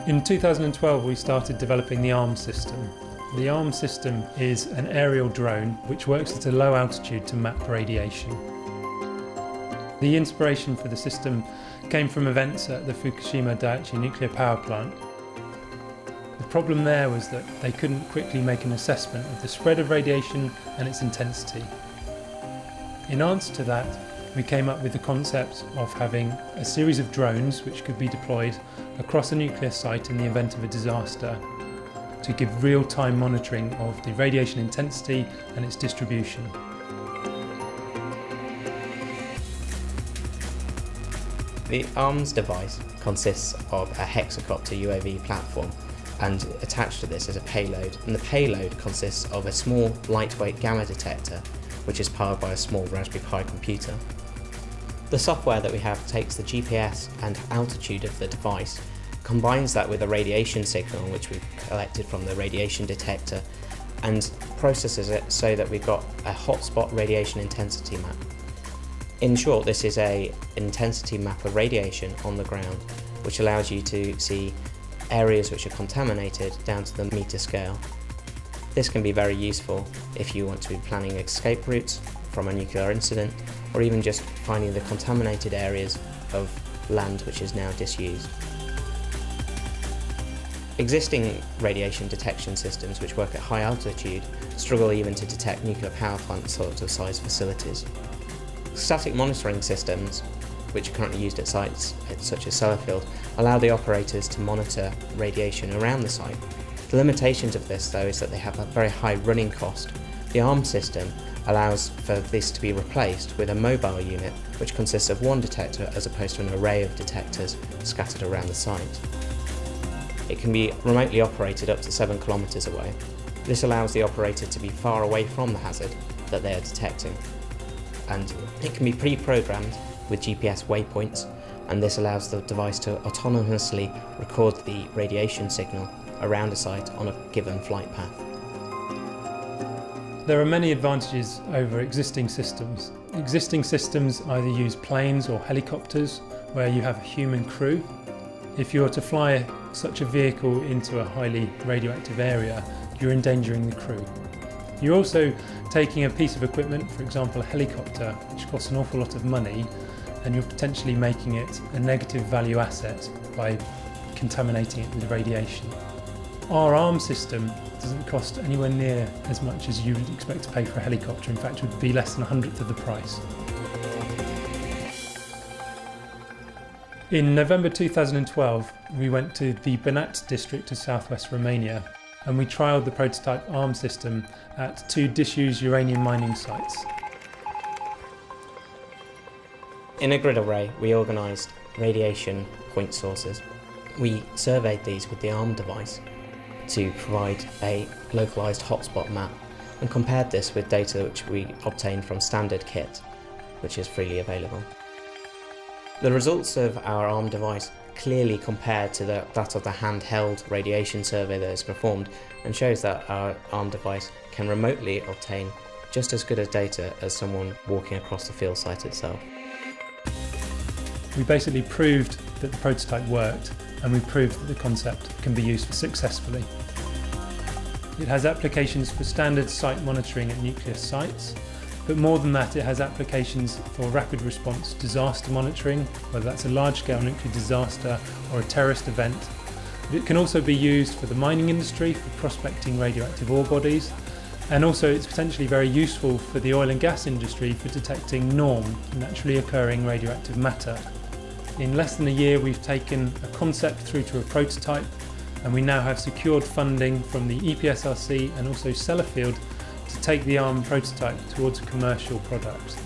In 2012 we started developing the ARM system. The ARM system is an aerial drone which works at a low altitude to map radiation. The inspiration for the system came from events at the Fukushima Daiichi nuclear power plant. The problem there was that they couldn't quickly make an assessment of the spread of radiation and its intensity. In answer to that, we came up with the concept of having a series of drones which could be deployed across a nuclear site in the event of a disaster to give real-time monitoring of the radiation intensity and its distribution. The ARMS device consists of a hexacopter UAV platform, and attached to this is a payload, and the payload consists of a small lightweight gamma detector which is powered by a small Raspberry Pi computer. The software that we have takes the GPS and altitude of the device, combines that with a radiation signal which we've collected from the radiation detector, and processes it so that we've got a hotspot radiation intensity map. In short, this is an intensity map of radiation on the ground, which allows you to see areas which are contaminated down to the meter scale. This can be very useful if you want to be planning escape routes from a nuclear incident, or even just finding the contaminated areas of land which is now disused. Existing radiation detection systems which work at high altitude struggle even to detect nuclear power plant sort of size facilities. Static monitoring systems, which are currently used at sites such as Sellafield, allow the operators to monitor radiation around the site. The limitations of this, though, is that they have a very high running cost. The ARM system allows for this to be replaced with a mobile unit which consists of one detector as opposed to an array of detectors scattered around the site. It can be remotely operated up to 7 kilometers away. This allows the operator to be far away from the hazard that they are detecting. And it can be pre-programmed with GPS waypoints, and this allows the device to autonomously record the radiation signal around a site on a given flight path. There are many advantages over existing systems. Existing systems either use planes or helicopters where you have a human crew. If you were to fly such a vehicle into a highly radioactive area, you're endangering the crew. You're also taking a piece of equipment, for example a helicopter, which costs an awful lot of money, and you're potentially making it a negative value asset by contaminating it with radiation. Our ARM system doesn't cost anywhere near as much as you would expect to pay for a helicopter. In fact, it would be less than 1/100th of the price. In November 2012, we went to the Banat district of southwest Romania, and we trialled the prototype ARM system at 2 disused uranium mining sites. In a grid array, we organised radiation point sources. We surveyed these with the ARM device to provide a localised hotspot map, and compared this with data which we obtained from standard kit, which is freely available. The results of our ARM device clearly compared to that of the handheld radiation survey that is performed, and shows that our ARM device can remotely obtain just as good a data as someone walking across the field site itself. We basically proved that the prototype worked, and we proved that the concept can be used successfully. It has applications for standard site monitoring at nuclear sites, but more than that, it has applications for rapid response disaster monitoring, whether that's a large-scale nuclear disaster or a terrorist event. But it can also be used for the mining industry, for prospecting radioactive ore bodies, and also it's potentially very useful for the oil and gas industry for detecting NORM, naturally occurring radioactive matter. In less than a year, we've taken a concept through to a prototype, and we now have secured funding from the EPSRC and also Sellafield to take the ARM prototype towards a commercial product.